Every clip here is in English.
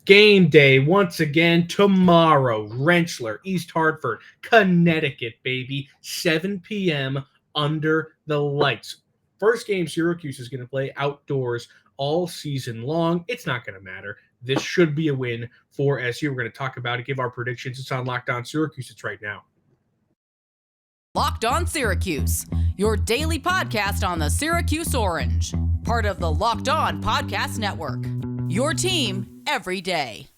Game day once again tomorrow. Rentschler, East Hartford, Connecticut, baby. 7 p.m. under the lights. First game Syracuse is going to play outdoors all season long. It's not going to matter. This should be a win for SU. We're going to talk about it, give our predictions. It's on Locked On Syracuse. It's right now. Locked On Syracuse, your daily podcast on the Syracuse Orange. Part of the Locked On Podcast Network. Your team every day.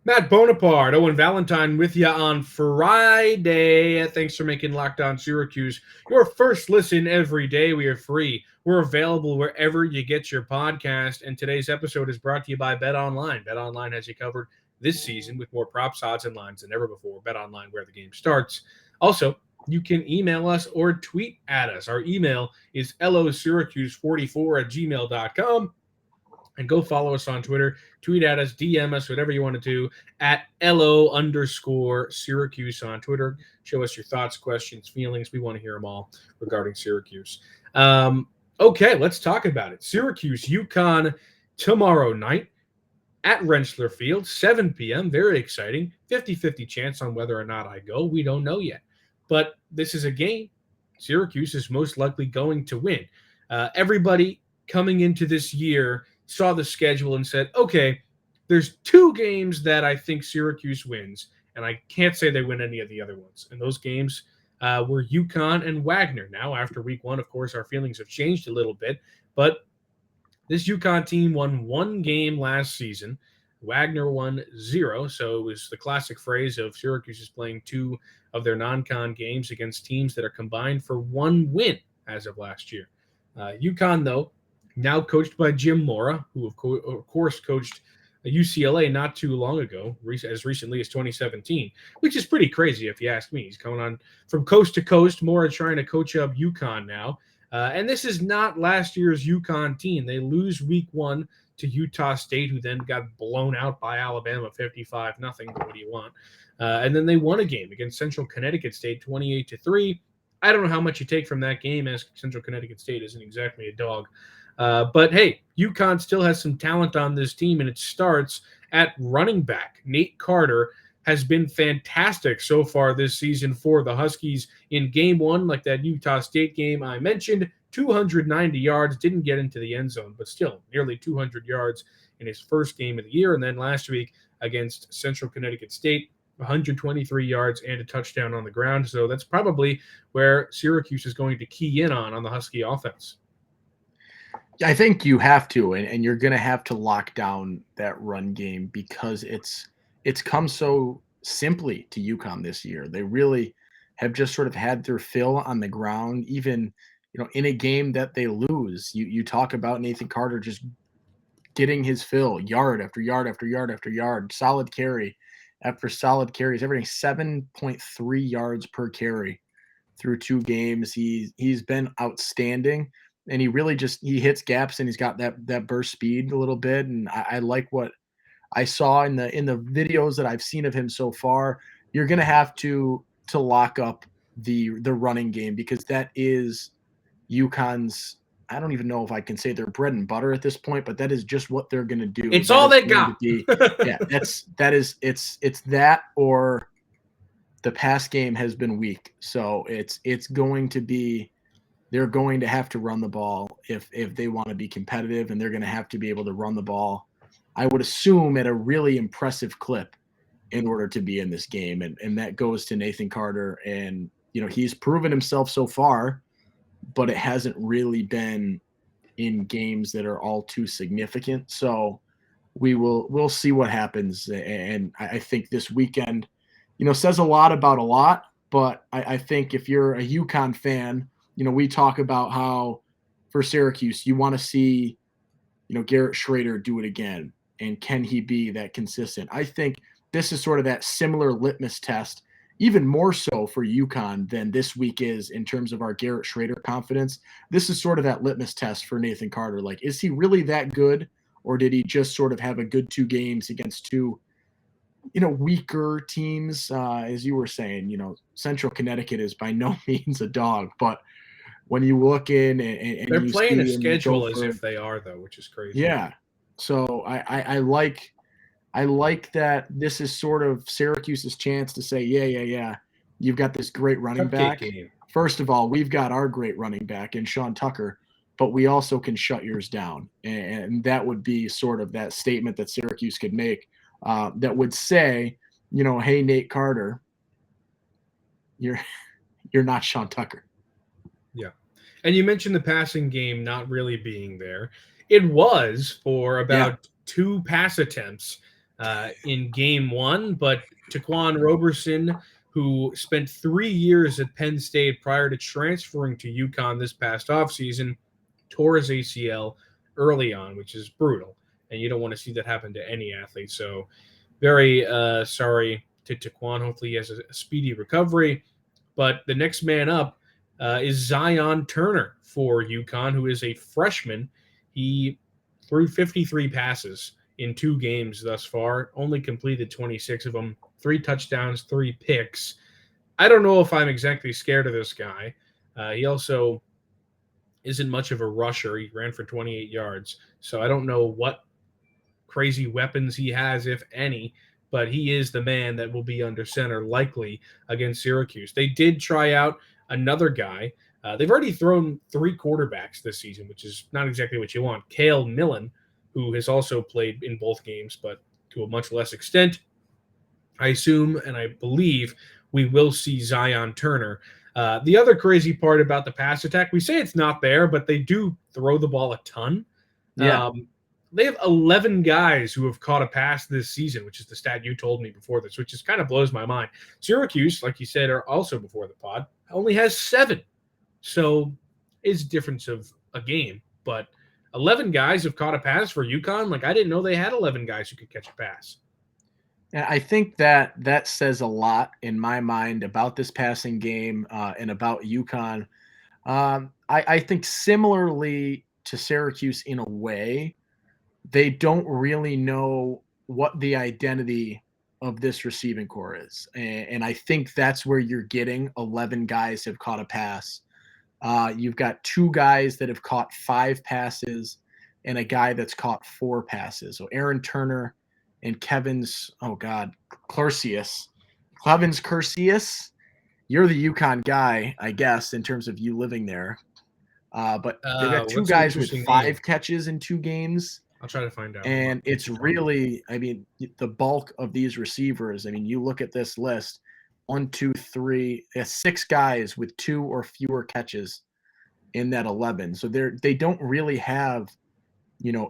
Matt Bonaparte, Owen Valentine with you on Friday. Thanks for making Locked On Syracuse your first listen every day. We are free. We're available wherever you get your podcast. And today's episode is brought to you by BetOnline. BetOnline has you covered this season with more props, odds, and lines than ever before. BetOnline, where the game starts. Also, you can email us or tweet at us. Our email is losyracuse44@gmail.com. And go follow us on Twitter, tweet at us, DM us, whatever you want to do, at LO_Syracuse on Twitter. Show us your thoughts, questions, feelings. We want to hear them all regarding Syracuse. Okay, let's talk about it. Syracuse, UConn tomorrow night at Rentschler Field, 7 p.m. Very exciting. 50-50 chance on whether or not I go. We don't know yet. But this is a game Syracuse is most likely going to win. Everybody coming into this year saw the schedule and said, okay, there's two games that I think Syracuse wins, and I can't say they win any of the other ones. And those games were UConn and Wagner. Now, after week one, of course, our feelings have changed a little bit, but this UConn team won one game last season. Wagner won 0, so it was the classic phrase of Syracuse is playing two of their non-con games against teams that are combined for one win as of last year. UConn, though, now coached by Jim Mora, who of course coached UCLA not too long ago, as recently as 2017, which is pretty crazy if you ask me. He's coming on from coast to coast. Mora trying to coach up UConn now. And this is not last year's UConn team. They lose week one to Utah State, who then got blown out by Alabama 55-0. But what do you want? And then they won a game against Central Connecticut State 28-3. I don't know how much you take from that game, as Central Connecticut State isn't exactly a dog. But hey, UConn still has some talent on this team, and it starts at running back. Nate Carter has been fantastic so far this season for the Huskies. In game one, like that Utah State game I mentioned, 290 yards, didn't get into the end zone, but still nearly 200 yards in his first game of the year. And then last week against Central Connecticut State, 123 yards and a touchdown on the ground. So that's probably where Syracuse is going to key in on the Husky offense. I think you have to, and you're going to have to lock down that run game because it's come so simply to UConn this year. They really have just sort of had their fill on the ground, even in a game that they lose. You talk about Nathan Carter just getting his fill, yard after yard after yard after yard, solid carry after solid carries, averaging 7.3 yards per carry through 2 games. He's been outstanding. And he really he hits gaps, and he's got that burst speed a little bit. And I like what I saw in the videos that I've seen of him so far. You're going to have to lock up the running game because that is UConn's. I don't even know if I can say their bread and butter at this point, but that is just what they're going to do. It's all they got. Yeah, it's that or the pass game has been weak. So it's going to be. They're going to have to run the ball if they want to be competitive, and they're going to have to be able to run the ball, I would assume, at a really impressive clip in order to be in this game. And that goes to Nathan Carter. And, he's proven himself so far, but it hasn't really been in games that are all too significant. So we'll see what happens. And I think this weekend, says a lot about a lot, but I think if you're a UConn fan, we talk about how for Syracuse, you want to see, Garrett Schrader do it again. And can he be that consistent? I think this is sort of that similar litmus test even more so for UConn than this week is in terms of our Garrett Schrader confidence. This is sort of that litmus test for Nathan Carter. Like, is he really that good, or did he just sort of have a good 2 games against 2, weaker teams? As you were saying, Central Connecticut is by no means a dog, but when you look in and They're you playing a see and you go schedule as for, if they are, though, which is crazy. yeah. So I like that this is sort of Syracuse's chance to say, yeah. You've got this great running Cupcake back. game. First of all, we've got our great running back in Sean Tucker, but we also can shut yours down. And that would be sort of that statement that Syracuse could make that would say, hey, Nate Carter, you're not Sean Tucker. Yeah. And you mentioned the passing game not really being there. It was for about 2 pass attempts in game 1, but Taquan Roberson, who spent 3 years at Penn State prior to transferring to UConn this past offseason, tore his ACL early on, which is brutal. And you don't want to see that happen to any athlete. So very sorry to Taquan. Hopefully he has a speedy recovery. But the next man up is Zion Turner for UConn, who is a freshman. He threw 53 passes in 2 games thus far, only completed 26 of them, 3 touchdowns, 3 picks. I don't know if I'm exactly scared of this guy. He also isn't much of a rusher. He ran for 28 yards. So I don't know what crazy weapons he has, if any, but he is the man that will be under center likely against Syracuse. They did try out another guy. They've already thrown 3 quarterbacks this season, which is not exactly what you want. Cale Millen, who has also played in both games, but to a much less extent. I assume and I believe we will see Zion Turner. The other crazy part about the pass attack, we say it's not there, but they do throw the ball a ton. Yeah. They have 11 guys who have caught a pass this season, which is the stat you told me before this, which just kind of blows my mind. Syracuse, like you said, are also before the pod, only has 7. So it's a difference of a game. But 11 guys have caught a pass for UConn. Like, I didn't know they had 11 guys who could catch a pass. And I think that says a lot in my mind about this passing game and about UConn. I think similarly to Syracuse in a way, they don't really know what the identity of this receiving core is. And I think that's where you're getting 11 guys have caught a pass. You've got 2 guys that have caught 5 passes and a guy that's caught 4 passes. So Aaron Turner and Clevins Cursius. You're the UConn guy, I guess, in terms of you living there. But they've got 2 guys with 5 catches in 2 games. I'll try to find out. And it's really, the bulk of these receivers. You look at this list, 1, 2, 3, 6 guys with 2 or fewer catches in that 11. So they don't really have,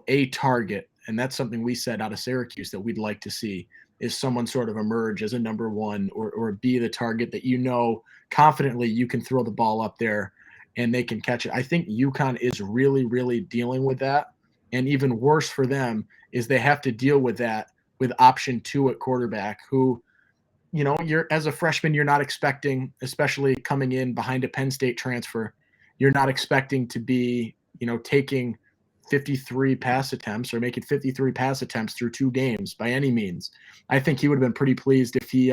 a target. And that's something we said out of Syracuse that we'd like to see is someone sort of emerge as a number 1 or be the target that confidently you can throw the ball up there and they can catch it. I think UConn is really, really dealing with that. And even worse for them is they have to deal with that with option 2 at quarterback who, you're as a freshman, you're not expecting, especially coming in behind a Penn State transfer, you're not expecting to be, taking 53 pass attempts or making 53 pass attempts through 2 games by any means. I think he would have been pretty pleased if he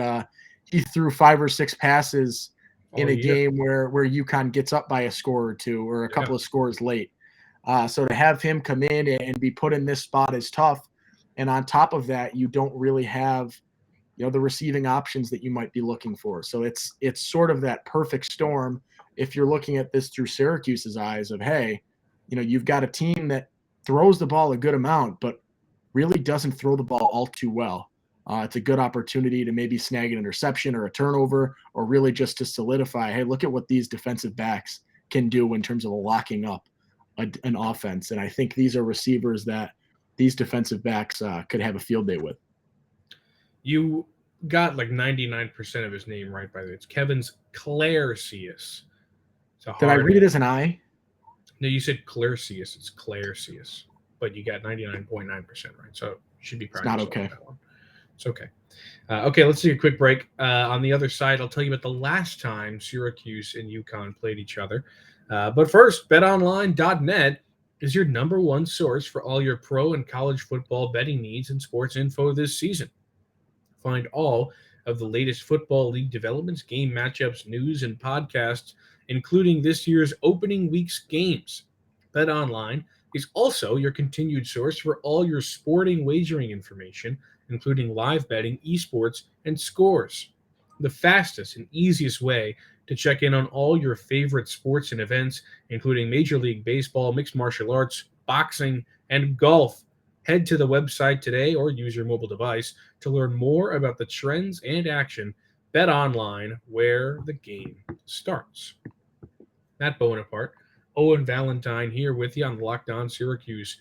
threw 5 or 6 passes in a game where UConn gets up by a score or 2 or a couple of scores late. So to have him come in and be put in this spot is tough. And on top of that, you don't really have, the receiving options that you might be looking for. So it's sort of that perfect storm if you're looking at this through Syracuse's eyes of, hey, you've got a team that throws the ball a good amount, but really doesn't throw the ball all too well. It's a good opportunity to maybe snag an interception or a turnover, or really just to solidify, hey, look at what these defensive backs can do in terms of locking up an offense. And I think these are receivers that these defensive backs could have a field day with. You got like 99% of his name right, by the way. It's Kevin's Clarcius. Did I read it as an I? No, you said Clarcius. It's Clarcius. But you got 99.9% right. So you should be proud of not okay. that one. It's okay. Okay, let's take a quick break. On the other side, I'll tell you about the last time Syracuse and UConn played each other. But first, betonline.net is your number one source for all your pro and college football betting needs and sports info this season. Find all of the latest football league developments, game matchups, news, and podcasts, including this year's opening week's games. BetOnline is also your continued source for all your sporting wagering information, including live betting, esports, and scores. The fastest and easiest way to check in on all your favorite sports and events, including Major League Baseball, mixed martial arts, boxing, and golf. Head to the website today or use your mobile device to learn more about the trends and action. Bet online, where the game starts. Matt Bonaparte, Owen Valentine here with you on the Locked On Syracuse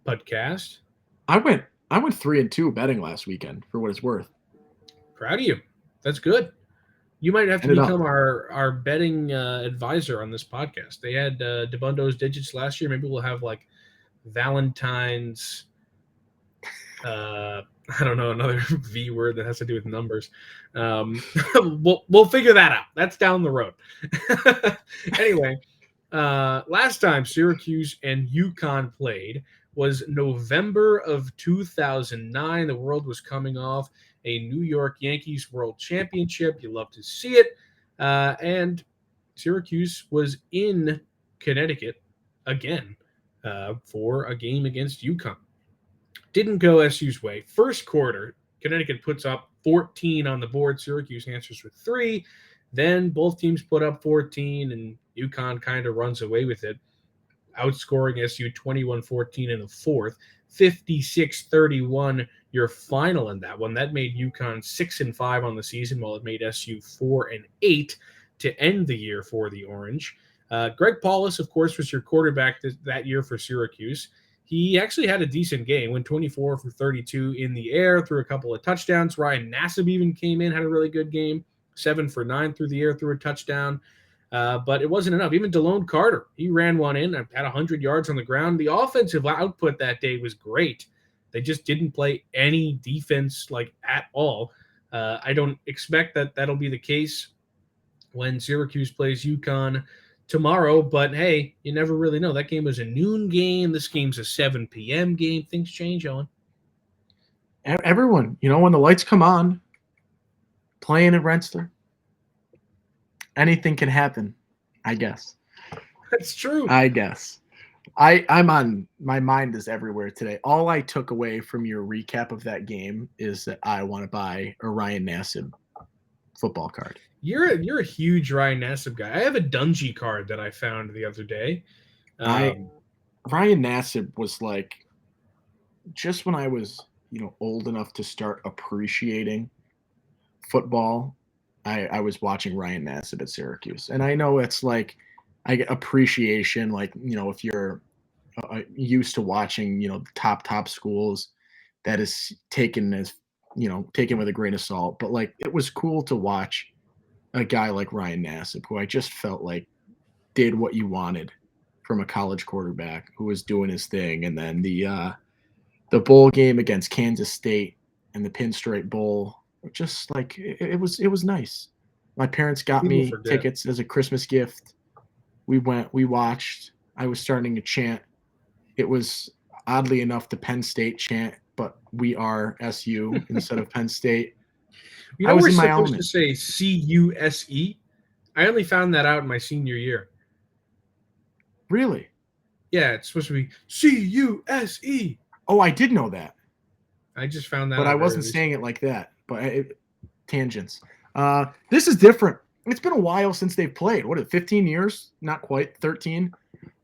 podcast. I went 3-2 betting last weekend for what it's worth. Proud of you. That's good. You might have to Ended up. become our betting advisor on this podcast. They had DeBundo's digits last year. Maybe we'll have like Valentine's. I don't know, another V word that has to do with numbers. We'll figure that out. That's down the road. Anyway, last time Syracuse and UConn played was November of 2009. The world was coming off a New York Yankees World Championship. You love to see it. And Syracuse was in Connecticut again for a game against UConn. Didn't go SU's way. First quarter, Connecticut puts up 14 on the board. Syracuse answers with 3. Then both teams put up 14, and UConn kind of runs away with it, outscoring SU 21-14 in the fourth. 56-31 your final in that one. That made UConn 6-5 on the season, while it made SU 4-8 to end the year for the Orange. Greg Paulus, of course, was your quarterback that year for Syracuse. He actually had a decent game, went 24 for 32 in the air, threw a couple of touchdowns. Ryan Nassib even came in, had a really good game, 7 for 9 through the air, threw a touchdown. But it wasn't enough. Even DeLone Carter, he ran one in, had 100 yards on the ground. The offensive output that day was great. They just didn't play any defense at all. I don't expect that that'll be the case when Syracuse plays UConn tomorrow, but hey, you never really know. That game was a noon game. This game's a 7 p.m. game. Things change, Owen. Everyone, when the lights come on, playing at Rensselaer, anything can happen, I guess. That's true. I guess. I'm on, my mind is everywhere today. All I took away from your recap of that game is that I want to buy a Ryan Nassib football card. You're a huge Ryan Nassib guy. I have a Dungy card that I found the other day. Ryan Nassib was just when I was, old enough to start appreciating football, I was watching Ryan Nassib at Syracuse. And I know it's I get appreciation, if you're used to watching, top schools, that is taken with a grain of salt. But it was cool to watch a guy like Ryan Nassib, who I just felt did what you wanted from a college quarterback who was doing his thing. And then the bowl game against Kansas State and the Pinstripe Bowl, just it was nice. My parents got me tickets as a Christmas gift. We went, we watched. I was starting to chant. It was oddly enough the Penn State chant, but we are SU instead of Penn State. I was in my element. Supposed to say CUSE. I only found that out in my senior year. Really? Yeah, it's supposed to be CUSE. Oh, I did know that. I just found that out. But I wasn't saying it like that. But tangents. This is different. It's been a while since they've played. What is it, 15 years? Not quite, 13.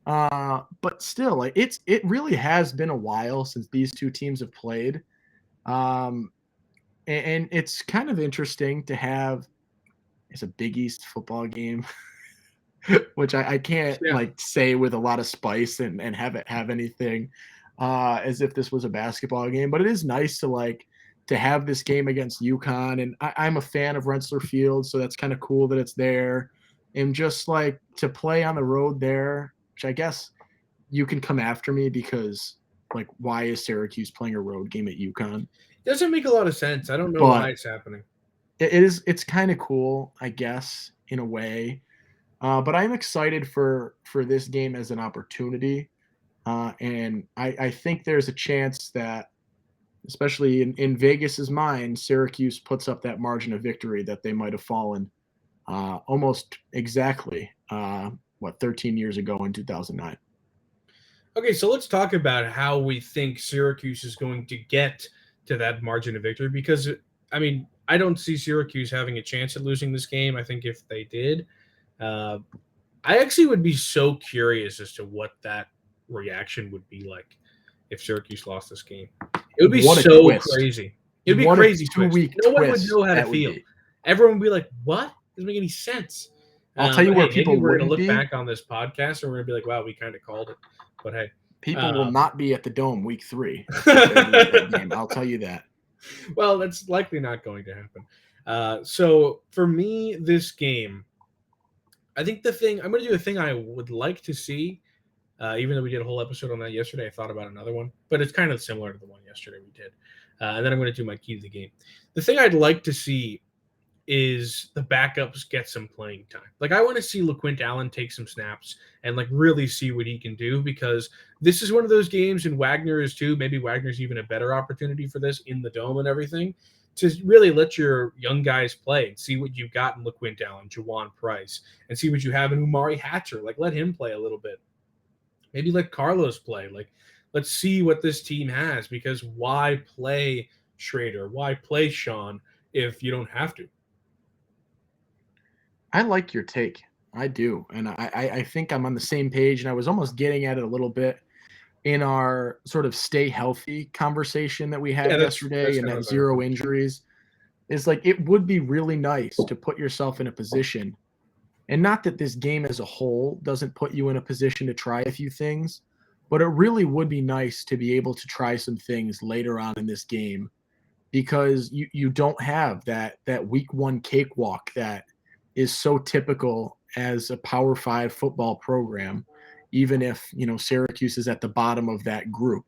But still, it really has been a while since these two teams have played. And it's kind of interesting to have it's a Big East football game, which I can't say with a lot of spice and have it have anything as if this was a basketball game. But it is nice to have this game against UConn. And I'm a fan of Rensselaer Field, so that's kind of cool that it's there. And just to play on the road there, which I guess you can come after me because like, why is Syracuse playing a road game at UConn? It doesn't make a lot of sense. I don't know But why it's happening. it's kind of cool, I guess, in a way. But I'm excited for this game as an opportunity. And I think there's a chance that, especially in Vegas's mind, Syracuse puts up that margin of victory that they might have fallen almost exactly 13 years ago in 2009. Okay, so let's talk about how we think Syracuse is going to get to that margin of victory because, I mean, I don't see Syracuse having a chance at losing this game. I think if they did, I actually would be so curious as to what that reaction would be like if Syracuse lost this game. It would be so crazy. It would be crazy. No one would know how to feel. Everyone would be like, "What? Doesn't make any sense." I'll tell you where people we're going to wouldn't look be. back on this podcast and we're going to be like, "Wow, we kind of called it." But hey, people will not be at the Dome week 3. That game, I'll tell you that. Well, that's likely not going to happen. So for me, this game, I think I'm going to do a thing I would like to see. Even though we did a whole episode on that yesterday, I thought about another one, but it's kind of similar to the one yesterday we did. And then I'm going to do my key to the game. The thing I'd like to see is the backups get some playing time. Like, I want to see LaQuint Allen take some snaps and like really see what he can do, because this is one of those games, and Wagner is too. Maybe Wagner's even a better opportunity for this in the Dome and everything, to really let your young guys play and see what you've got in LaQuint Allen, Jawan Price, and see what you have in Umari Hatcher. Like, let him play a little bit. Maybe let Carlos play. Like, let's see what this team has, because why play Schrader? Why play Sean if you don't have to? I like your take. I do. And I think I'm on the same page. And I was almost getting at it a little bit in our sort of stay healthy conversation that we had yesterday, and that 0 injuries. Is like, it would be really nice to put yourself in a position, and not that this game as a whole doesn't put you in a position to try a few things, but it really would be nice to be able to try some things later on in this game, because you don't have that week 1 cakewalk that is so typical as a Power 5 football program, even if, Syracuse is at the bottom of that group.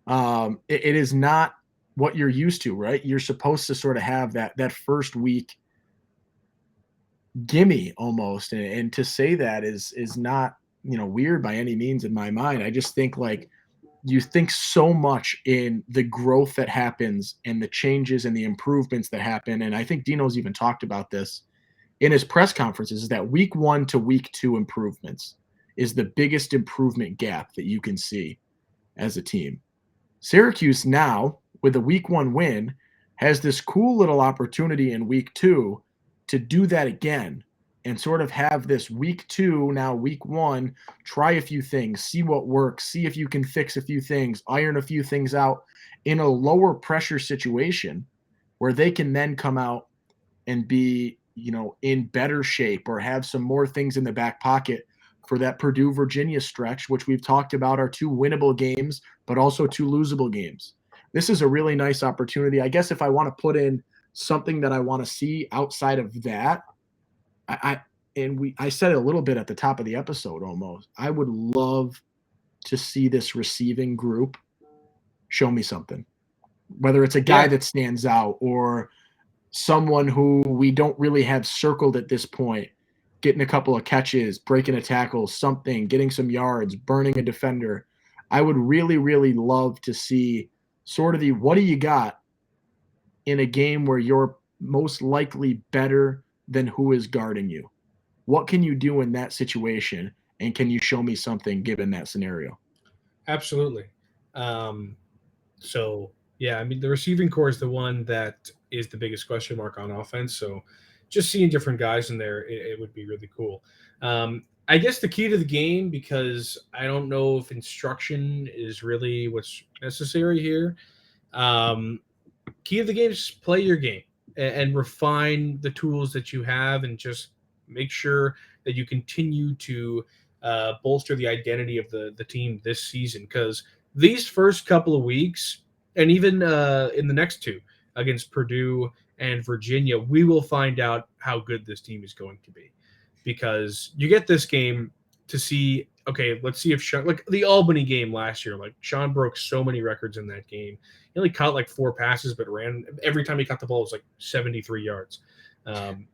It is not what you're used to, right? You're supposed to sort of have that first week gimme almost. And to say that is not, weird by any means in my mind. I just think, like, you think so much in the growth that happens and the changes and the improvements that happen. And I think Dino's even talked about this in his press conferences, is that week 1 to week 2 improvements is the biggest improvement gap that you can see as a team. Syracuse now, with a week 1 win, has this cool little opportunity in week 2 to do that again, and sort of have this week 2, now week 1, try a few things, see what works, see if you can fix a few things, iron a few things out in a lower pressure situation, where they can then come out and be, in better shape, or have some more things in the back pocket for that Purdue-Virginia stretch, which we've talked about are 2 winnable games, but also 2 losable games. This is a really nice opportunity. I guess if I want to put in something that I want to see outside of that, I said it a little bit at the top of the episode almost. I would love to see this receiving group show me something, whether it's a guy that stands out or someone who we don't really have circled at this point, getting a couple of catches, breaking a tackle, something, getting some yards, burning a defender. I would really, really love to see sort of the, what do you got in a game where you're most likely better than who is guarding you? What can you do in that situation? And can you show me something given that scenario? Absolutely. So, yeah, I mean, the receiving core is the one that is the biggest question mark on offense. So just seeing different guys in there, it would be really cool. I guess the key to the game, because I don't know if instruction is really what's necessary here. Key to the game is play your game and refine the tools that you have, and just make sure that you continue to bolster the identity of the team this season. Because these first couple of weeks, and even in the next 2 against Purdue and Virginia, we will find out how good this team is going to be. Because you get this game to see, okay, let's see if Sean, like the Albany game last year, like Sean broke so many records in that game. He only caught like 4 passes, but ran every time he caught the ball, it was like 73 yards.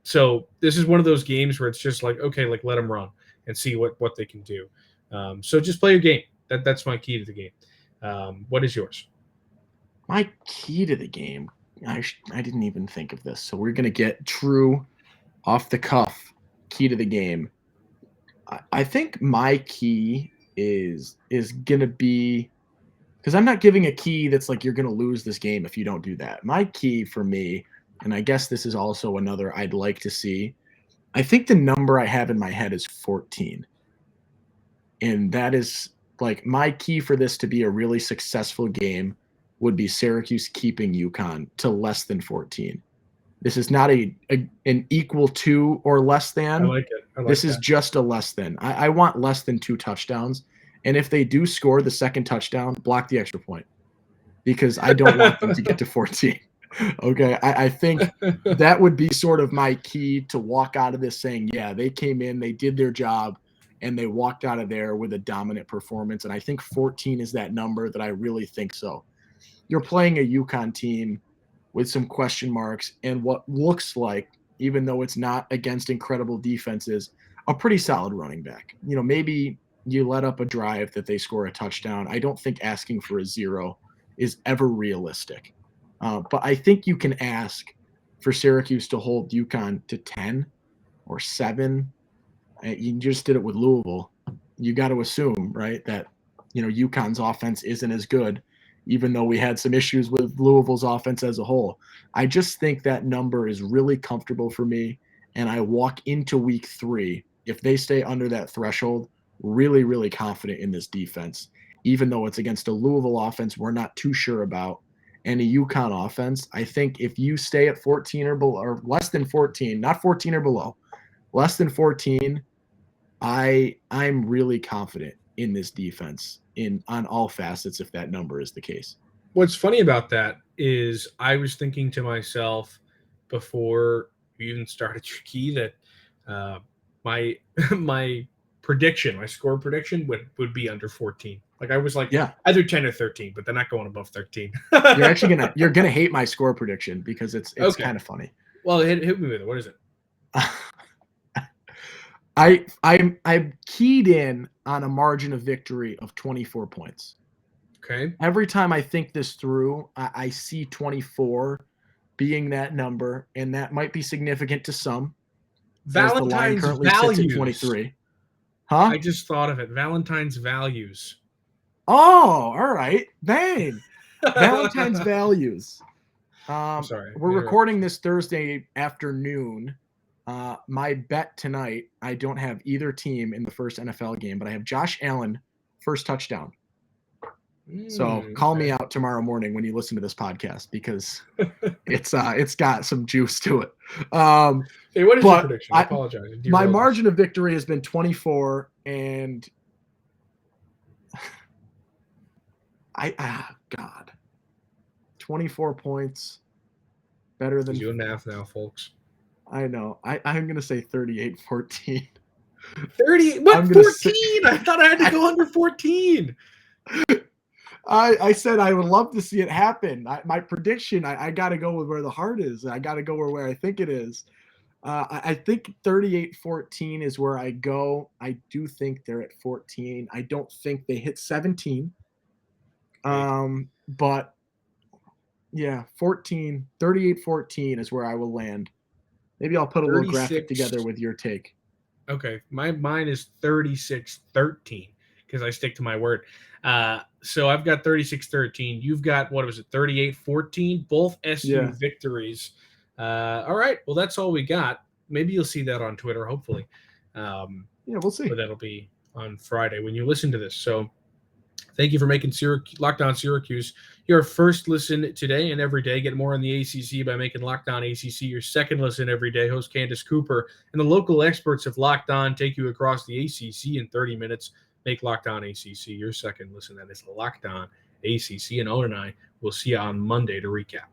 So this is one of those games where it's just like, okay, like let them run and see what they can do. So just play your game. That's my key to the game. What is yours? My key to the game, I didn't even think of this. So we're going to get true off the cuff key to the game. I think my key is going to be, because I'm not giving a key that's like you're going to lose this game if you don't do that. My key for me, and I guess this is also another I'd like to see, I think the number I have in my head is 14. And that is like my key for this to be a really successful game would be Syracuse keeping UConn to less than 14. This is not an equal to or less than. I like it. This is just a less than. I want less than 2 touchdowns. And if they do score the second touchdown, block the extra point, because I don't want them to get to 14. Okay. I think that would be sort of my key to walk out of this saying, yeah, they came in, they did their job, and they walked out of there with a dominant performance. And I think 14 is that number that I really think so. You're playing a UConn team with some question marks and what looks like, even though it's not against incredible defenses, a pretty solid running back. You know, maybe you let up a drive that they score a touchdown. I don't think asking for a 0 is ever realistic. But I think you can ask for Syracuse to hold UConn to 10 or 7. You just did it with Louisville. You got to assume, right, that, you know, UConn's offense isn't as good, even though we had some issues with Louisville's offense as a whole. I just think that number is really comfortable for me, and I walk into week 3, if they stay under that threshold, really, really confident in this defense, even though it's against a Louisville offense we're not too sure about, and a UConn offense. I think if you stay at 14 or below, or less than 14, not 14 or below, less than 14, I'm really confident in this defense on all facets if that number is the case. What's funny about that is I was thinking to myself before you even started your key that my prediction, my score prediction would be under 14. Like I was like, yeah, either 10 or 13, but they're not going above 13. you're gonna hate my score prediction because it's okay. Kind of funny. Well, hit me with it. What is it? I'm keyed in on a margin of victory of 24 points. Okay. Every time I think this through, I see 24 being that number, and that might be significant to some. Valentine's the line currently values. Sits at 23. Huh? I just thought of it. Valentine's values. Oh, all right. Bang. Valentine's values. Sorry. We're recording this Thursday afternoon. My bet tonight, I don't have either team in the first NFL game, but I have Josh Allen first touchdown. So call me out tomorrow morning when you listen to this podcast, because it's got some juice to it. Hey, what is your prediction? I apologize. My margin of victory has been 24, and God, 24 points, better than. Doing math now, folks. I know. I'm gonna say 38-14. 30? What? 14? I thought I had to go under 14. I said I would love to see it happen. My prediction, I got to go with where the heart is. I got to go where I think it is. I think 38-14 is where I go. I do think they're at 14. I don't think they hit 17. But yeah, 38-14 is where I will land. Maybe I'll put a little graphic together with your take. Okay. Mine is 36-13 because I stick to my word. So I've got 36-13. You've got, what was it, 38-14? Both SU victories. All right. Well, that's all we got. Maybe you'll see that on Twitter, hopefully. We'll see. But that'll be on Friday when you listen to this. So thank you for making Locked On Syracuse your first listen today and every day. Get more on the ACC by making Locked On ACC your second listen every day. Host Candace Cooper and the local experts of Locked On take you across the ACC in 30 minutes. Make Locked On ACC your second listen. That is Locked On ACC. And Owen and I will see you on Monday to recap.